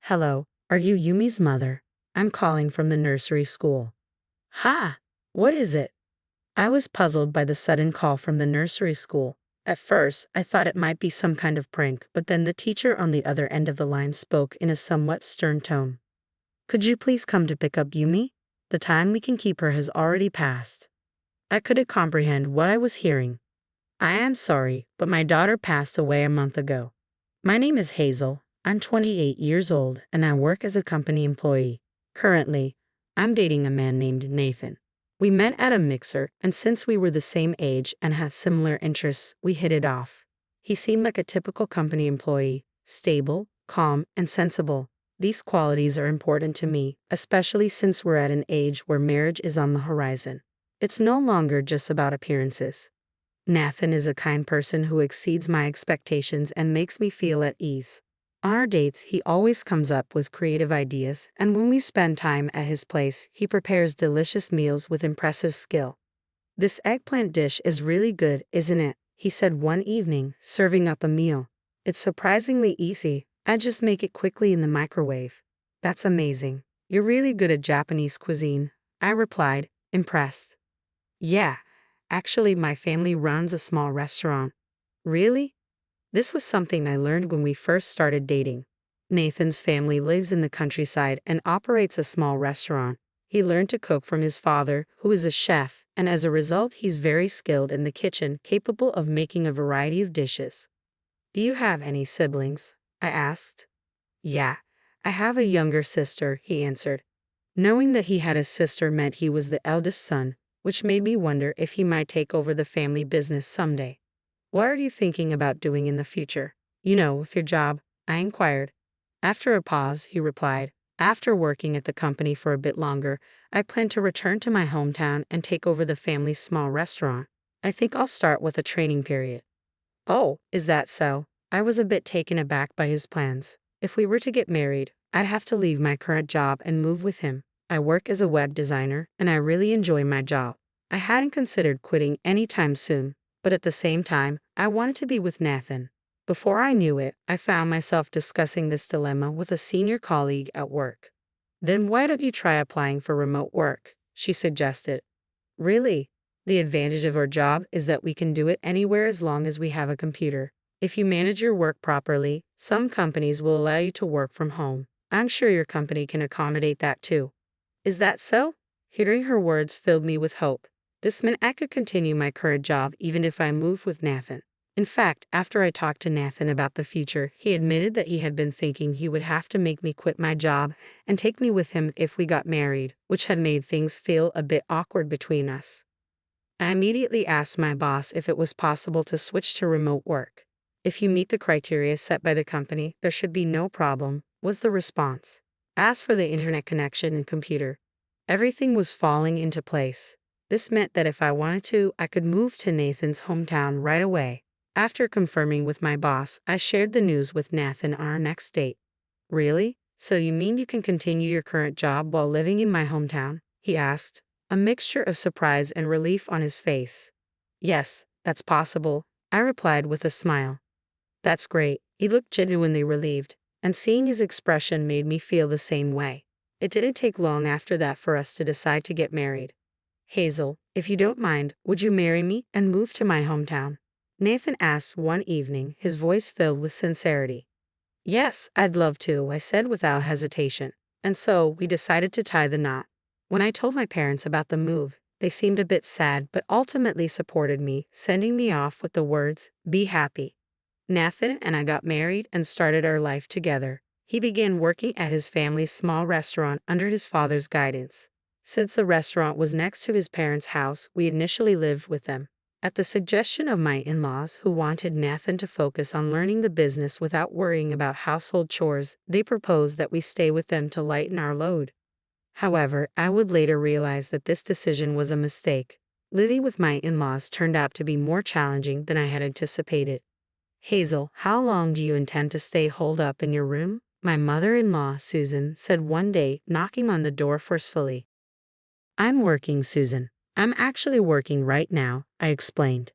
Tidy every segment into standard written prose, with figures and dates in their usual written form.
Hello, are you Yumi's mother? I'm calling from the nursery school. Ha! What is it? I was puzzled by the sudden call from the nursery school. At first, I thought it might be some kind of prank, but then the teacher on the other end of the line spoke in a somewhat stern tone. Could you please come to pick up Yumi? The time we can keep her has already passed. I couldn't comprehend what I was hearing. I am sorry, but my daughter passed away a month ago. My name is Hazel. I'm 28 years old, and I work as a company employee. Currently, I'm dating a man named Nathan. We met at a mixer, and since we were the same age and had similar interests, we hit it off. He seemed like a typical company employee, stable, calm, and sensible. These qualities are important to me, especially since we're at an age where marriage is on the horizon. It's no longer just about appearances. Nathan is a kind person who exceeds my expectations and makes me feel at ease. On our dates, he always comes up with creative ideas, and when we spend time at his place, he prepares delicious meals with impressive skill. This eggplant dish is really good, isn't it? He said one evening, serving up a meal. It's surprisingly easy. I just make it quickly in the microwave. That's amazing. You're really good at Japanese cuisine, I replied, impressed. Yeah, actually, my family runs a small restaurant. Really? This was something I learned when we first started dating. Nathan's family lives in the countryside and operates a small restaurant. He learned to cook from his father, who is a chef, and as a result, he's very skilled in the kitchen, capable of making a variety of dishes. Do you have any siblings? I asked. Yeah, I have a younger sister, he answered. Knowing that he had a sister meant he was the eldest son, which made me wonder if he might take over the family business someday. What are you thinking about doing in the future? With your job, I inquired. After a pause, he replied, after working at the company for a bit longer, I plan to return to my hometown and take over the family's small restaurant. I think I'll start with a training period. Oh, is that so? I was a bit taken aback by his plans. If we were to get married, I'd have to leave my current job and move with him. I work as a web designer, and I really enjoy my job. I hadn't considered quitting anytime soon, but at the same time, I wanted to be with Nathan. Before I knew it, I found myself discussing this dilemma with a senior colleague at work. Then why don't you try applying for remote work? She suggested. Really? The advantage of our job is that we can do it anywhere as long as we have a computer. If you manage your work properly, some companies will allow you to work from home. I'm sure your company can accommodate that too. Is that so? Hearing her words filled me with hope. This meant I could continue my current job even if I moved with Nathan. In fact, after I talked to Nathan about the future, he admitted that he had been thinking he would have to make me quit my job and take me with him if we got married, which had made things feel a bit awkward between us. I immediately asked my boss if it was possible to switch to remote work. If you meet the criteria set by the company, there should be no problem, was the response. As for the internet connection and computer, everything was falling into place. This meant that if I wanted to, I could move to Nathan's hometown right away. After confirming with my boss, I shared the news with Nathan on our next date. Really? So you mean you can continue your current job while living in my hometown? He asked, a mixture of surprise and relief on his face. Yes, that's possible, I replied with a smile. That's great. He looked genuinely relieved, and seeing his expression made me feel the same way. It didn't take long after that for us to decide to get married. Hazel, if you don't mind, would you marry me and move to my hometown? Nathan asked one evening, his voice filled with sincerity. Yes, I'd love to, I said without hesitation. And so, we decided to tie the knot. When I told my parents about the move, they seemed a bit sad but ultimately supported me, sending me off with the words, "Be happy." Nathan and I got married and started our life together. He began working at his family's small restaurant under his father's guidance. Since the restaurant was next to his parents' house, we initially lived with them. At the suggestion of my in-laws, who wanted Nathan to focus on learning the business without worrying about household chores, they proposed that we stay with them to lighten our load. However, I would later realize that this decision was a mistake. Living with my in-laws turned out to be more challenging than I had anticipated. Hazel, how long do you intend to stay holed up in your room? My mother-in-law, Susan, said one day, knocking on the door forcefully. I'm working, Susan. I'm actually working right now, I explained.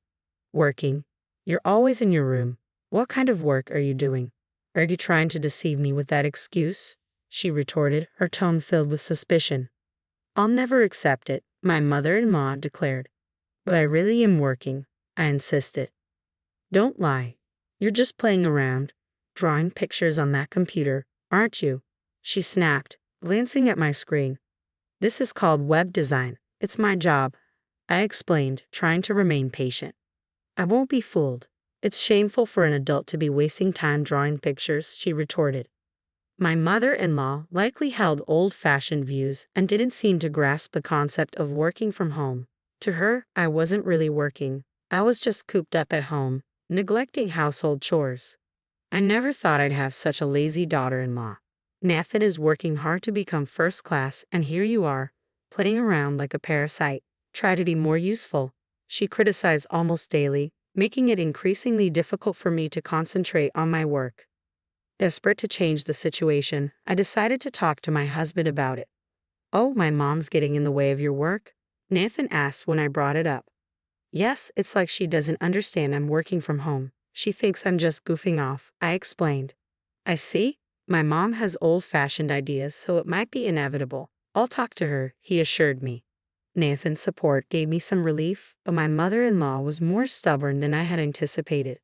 Working? You're always in your room. What kind of work are you doing? Are you trying to deceive me with that excuse? she retorted, her tone filled with suspicion. I'll never accept it, my mother-in-law declared. But I really am working, I insisted. Don't lie. You're just playing around, drawing pictures on that computer, aren't you? She snapped, glancing at my screen. This is called web design. It's my job, I explained, trying to remain patient. I won't be fooled. It's shameful for an adult to be wasting time drawing pictures, she retorted. My mother-in-law likely held old-fashioned views and didn't seem to grasp the concept of working from home. To her, I wasn't really working. I was just cooped up at home, neglecting household chores. I never thought I'd have such a lazy daughter-in-law. Nathan is working hard to become first class, and here you are, playing around like a parasite. Try to be more useful, she criticized almost daily, making it increasingly difficult for me to concentrate on my work. Desperate to change the situation, I decided to talk to my husband about it. Oh, my mom's getting in the way of your work? Nathan asked when I brought it up. Yes, it's like she doesn't understand I'm working from home. She thinks I'm just goofing off, I explained. I see. My mom has old-fashioned ideas, so it might be inevitable. I'll talk to her, he assured me. Nathan's support gave me some relief, but my mother-in-law was more stubborn than I had anticipated.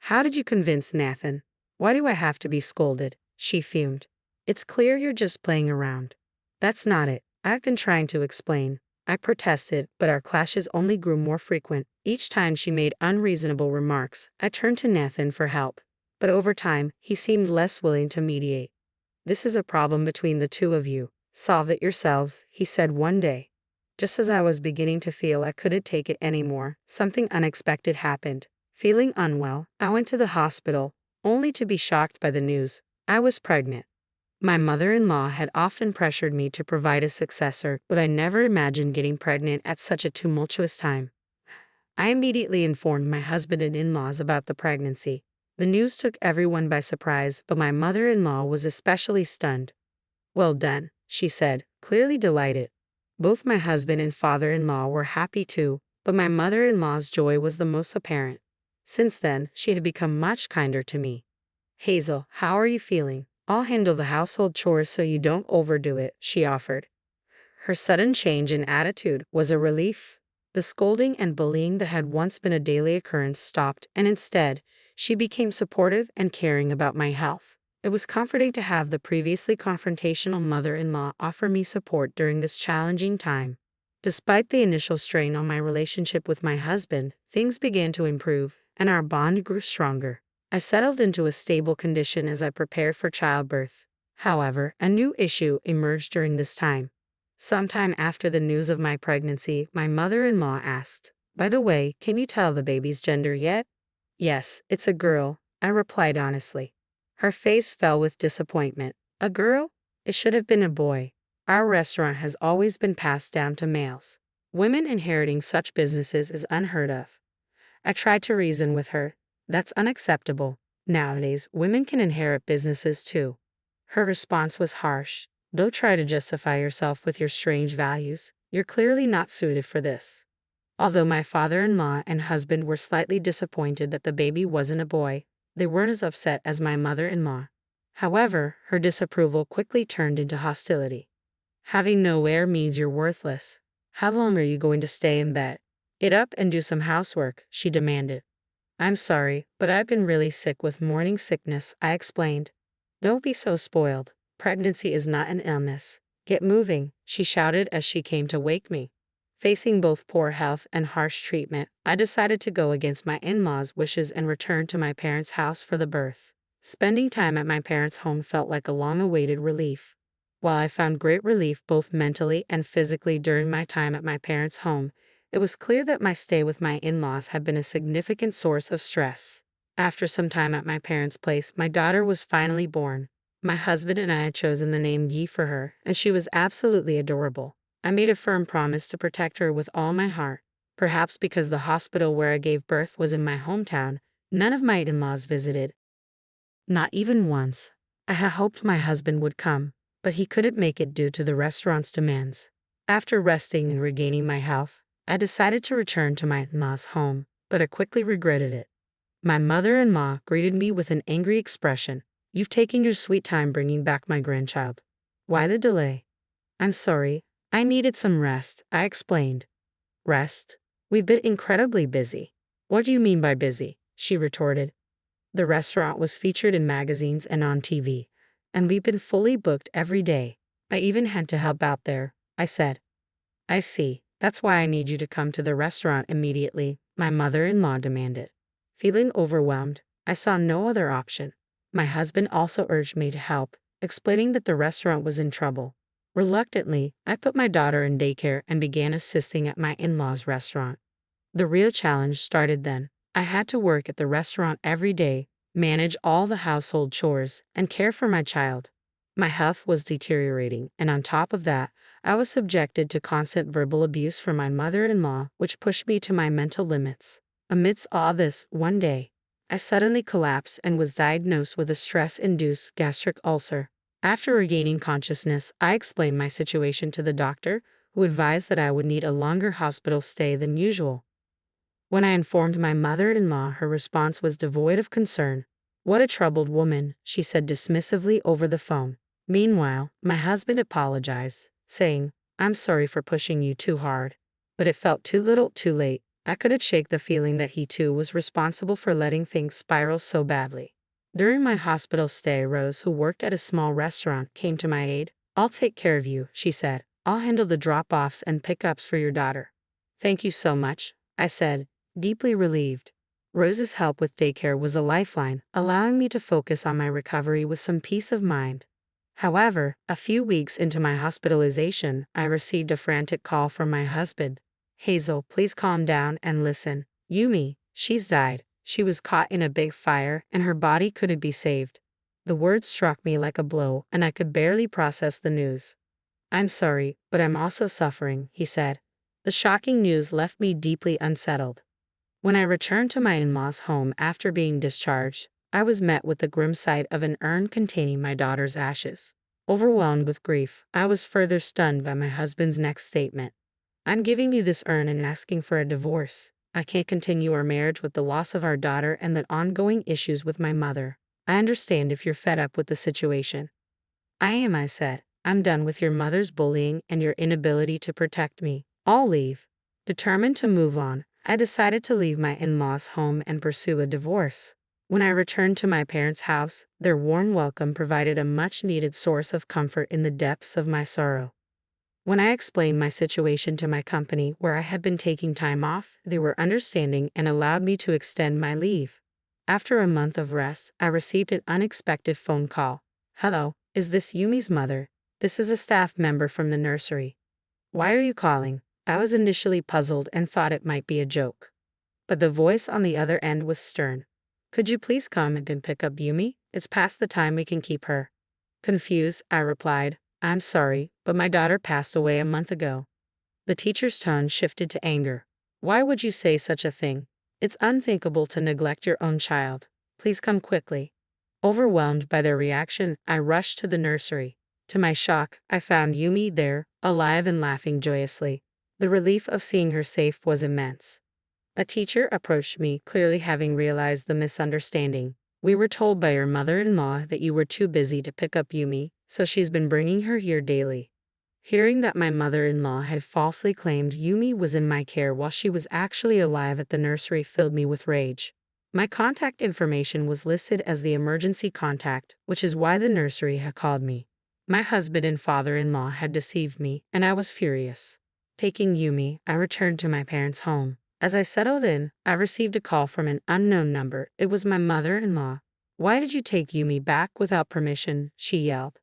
How did you convince Nathan? Why do I have to be scolded? She fumed. It's clear you're just playing around. That's not it. I've been trying to explain. I protested, but our clashes only grew more frequent. Each time she made unreasonable remarks, I turned to Nathan for help. But over time, he seemed less willing to mediate. This is a problem between the two of you. Solve it yourselves, he said one day. Just as I was beginning to feel I couldn't take it anymore, something unexpected happened. Feeling unwell, I went to the hospital, only to be shocked by the news. I was pregnant. My mother-in-law had often pressured me to provide a successor, but I never imagined getting pregnant at such a tumultuous time. I immediately informed my husband and in-laws about the pregnancy. The news took everyone by surprise, but my mother-in-law was especially stunned. Well done, she said, clearly delighted. Both my husband and father-in-law were happy too, but my mother-in-law's joy was the most apparent. Since then, she had become much kinder to me. Hazel, how are you feeling? I'll handle the household chores so you don't overdo it, she offered. Her sudden change in attitude was a relief. The scolding and bullying that had once been a daily occurrence stopped, and instead, she became supportive and caring about my health. It was comforting to have the previously confrontational mother-in-law offer me support during this challenging time. Despite the initial strain on my relationship with my husband, things began to improve, and our bond grew stronger. I settled into a stable condition as I prepared for childbirth. However, a new issue emerged during this time. Sometime after the news of my pregnancy, my mother-in-law asked, "By the way, can you tell the baby's gender yet?" "Yes, it's a girl," I replied honestly. Her face fell with disappointment. "A girl? It should have been a boy. Our restaurant has always been passed down to males. Women inheriting such businesses is unheard of." I tried to reason with her. That's unacceptable. Nowadays, women can inherit businesses too. Her response was harsh. Don't try to justify yourself with your strange values. You're clearly not suited for this. Although my father-in-law and husband were slightly disappointed that the baby wasn't a boy, they weren't as upset as my mother-in-law. However, her disapproval quickly turned into hostility. Having no heir means you're worthless. How long are you going to stay in bed? Get up and do some housework, she demanded. I'm sorry, but I've been really sick with morning sickness, I explained. Don't be so spoiled. Pregnancy is not an illness. Get moving, she shouted as she came to wake me. Facing both poor health and harsh treatment, I decided to go against my in-laws' wishes and return to my parents' house for the birth. Spending time at my parents' home felt like a long-awaited relief. While I found great relief both mentally and physically during my time at my parents' home, it was clear that my stay with my in-laws had been a significant source of stress. After some time at my parents' place, my daughter was finally born. My husband and I had chosen the name Yi for her, and she was absolutely adorable. I made a firm promise to protect her with all my heart. Perhaps because the hospital where I gave birth was in my hometown, none of my in-laws visited. Not even once. I had hoped my husband would come, but he couldn't make it due to the restaurant's demands. After resting and regaining my health, I decided to return to my in-laws' home, but I quickly regretted it. My mother-in-law greeted me with an angry expression. You've taken your sweet time bringing back my grandchild. Why the delay? I'm sorry. I needed some rest, I explained. Rest? We've been incredibly busy. What do you mean by busy? She retorted. The restaurant was featured in magazines and on TV, and we've been fully booked every day. I even had to help out there, I said. I see. That's why I need you to come to the restaurant immediately, my mother-in-law demanded. Feeling overwhelmed, I saw no other option. My husband also urged me to help, explaining that the restaurant was in trouble. Reluctantly, I put my daughter in daycare and began assisting at my in-laws' restaurant. The real challenge started then. I had to work at the restaurant every day, manage all the household chores, and care for my child. My health was deteriorating, and on top of that, I was subjected to constant verbal abuse from my mother-in-law, which pushed me to my mental limits. Amidst all this, one day, I suddenly collapsed and was diagnosed with a stress-induced gastric ulcer. After regaining consciousness, I explained my situation to the doctor, who advised that I would need a longer hospital stay than usual. When I informed my mother-in-law, her response was devoid of concern. What a troubled woman, she said dismissively over the phone. Meanwhile, my husband apologized, saying, I'm sorry for pushing you too hard. But it felt too little, too late. I couldn't shake the feeling that he too was responsible for letting things spiral so badly. During my hospital stay, Rose, who worked at a small restaurant, came to my aid. I'll take care of you, she said. I'll handle the drop-offs and pickups for your daughter. Thank you so much, I said, deeply relieved. Rose's help with daycare was a lifeline, allowing me to focus on my recovery with some peace of mind. However, a few weeks into my hospitalization, I received a frantic call from my husband. Hazel, please calm down and listen. Yumi, she's died. She was caught in a big fire, and her body couldn't be saved. The words struck me like a blow, and I could barely process the news. I'm sorry, but I'm also suffering, he said. The shocking news left me deeply unsettled. When I returned to my in-laws' home after being discharged, I was met with the grim sight of an urn containing my daughter's ashes. Overwhelmed with grief, I was further stunned by my husband's next statement. I'm giving you this urn and asking for a divorce. I can't continue our marriage with the loss of our daughter and the ongoing issues with my mother. I understand if you're fed up with the situation. I am, I said. I'm done with your mother's bullying and your inability to protect me. I'll leave. Determined to move on, I decided to leave my in-laws' home and pursue a divorce. When I returned to my parents' house, their warm welcome provided a much-needed source of comfort in the depths of my sorrow. When I explained my situation to my company where I had been taking time off, they were understanding and allowed me to extend my leave. After a month of rest, I received an unexpected phone call. Hello, is this Yumi's mother? This is a staff member from the nursery. Why are you calling? I was initially puzzled and thought it might be a joke. But the voice on the other end was stern. Could you please come and pick up Yumi? It's past the time we can keep her. Confused, I replied, I'm sorry, but my daughter passed away a month ago. The teacher's tone shifted to anger. Why would you say such a thing? It's unthinkable to neglect your own child. Please come quickly. Overwhelmed by their reaction, I rushed to the nursery. To my shock, I found Yumi there, alive and laughing joyously. The relief of seeing her safe was immense. A teacher approached me, clearly having realized the misunderstanding. We were told by your mother-in-law that you were too busy to pick up Yumi, so she's been bringing her here daily. Hearing that my mother-in-law had falsely claimed Yumi was in my care while she was actually alive at the nursery filled me with rage. My contact information was listed as the emergency contact, which is why the nursery had called me. My husband and father-in-law had deceived me, and I was furious. Taking Yumi, I returned to my parents' home. As I settled in, I received a call from an unknown number. It was my mother-in-law. Why did you take Yumi back without permission? She yelled.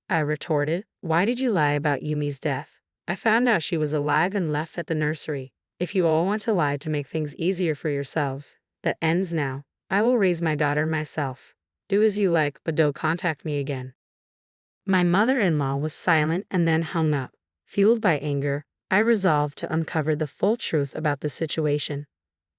I retorted, why did you lie about Yumi's death? I found out she was alive and left at the nursery. If you all want to lie to make things easier for yourselves, that ends now. I will raise my daughter myself. Do as you like, but don't contact me again. My mother-in-law was silent and then hung up. Fueled by anger, I resolved to uncover the full truth about the situation.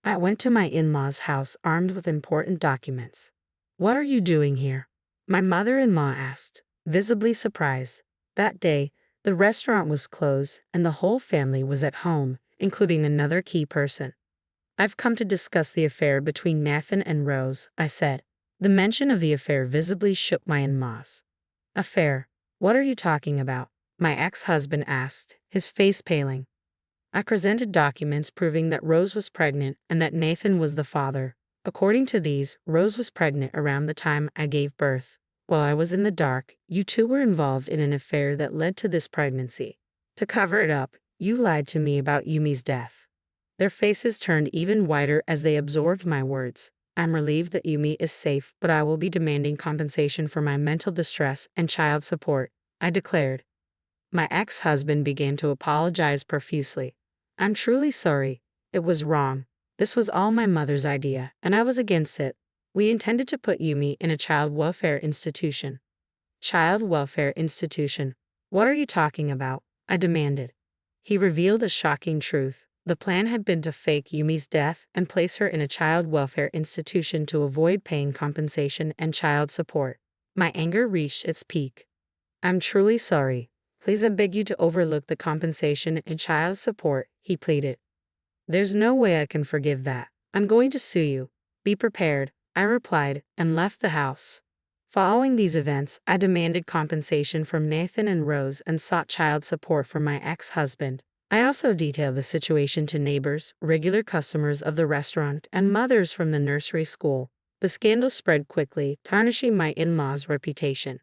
I went to my in-laws' house armed with important documents. What are you doing here? My mother-in-law asked, visibly surprised. That day, the restaurant was closed and the whole family was at home, including another key person. I've come to discuss the affair between Nathan and Rose, I said. The mention of the affair visibly shook my in-laws. Affair? What are you talking about? My ex-husband asked, his face paling. I presented documents proving that Rose was pregnant and that Nathan was the father. According to these, Rose was pregnant around the time I gave birth. While I was in the dark, you two were involved in an affair that led to this pregnancy. To cover it up, you lied to me about Yumi's death. Their faces turned even whiter as they absorbed my words. I'm relieved that Yumi is safe, but I will be demanding compensation for my mental distress and child support, I declared. My ex-husband began to apologize profusely. I'm truly sorry. It was wrong. This was all my mother's idea, and I was against it. We intended to put Yumi in a child welfare institution. Child welfare institution? What are you talking about? I demanded. He revealed a shocking truth. The plan had been to fake Yumi's death and place her in a child welfare institution to avoid paying compensation and child support. My anger reached its peak. I'm truly sorry. Please, I beg you to overlook the compensation and child support, he pleaded. There's no way I can forgive that. I'm going to sue you. Be prepared, I replied, and left the house. Following these events, I demanded compensation from Nathan and Rose and sought child support from my ex-husband. I also detailed the situation to neighbors, regular customers of the restaurant, and mothers from the nursery school. The scandal spread quickly, tarnishing my in-laws' reputation.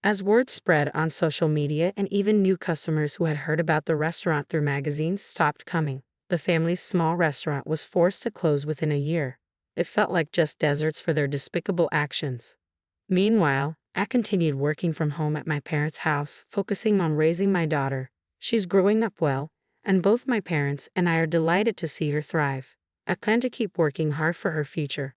As word spread on social media and even new customers who had heard about the restaurant through magazines stopped coming, the family's small restaurant was forced to close within a year. It felt like just deserts for their despicable actions. Meanwhile, I continued working from home at my parents' house, focusing on raising my daughter. She's growing up well, and both my parents and I are delighted to see her thrive. I plan to keep working hard for her future.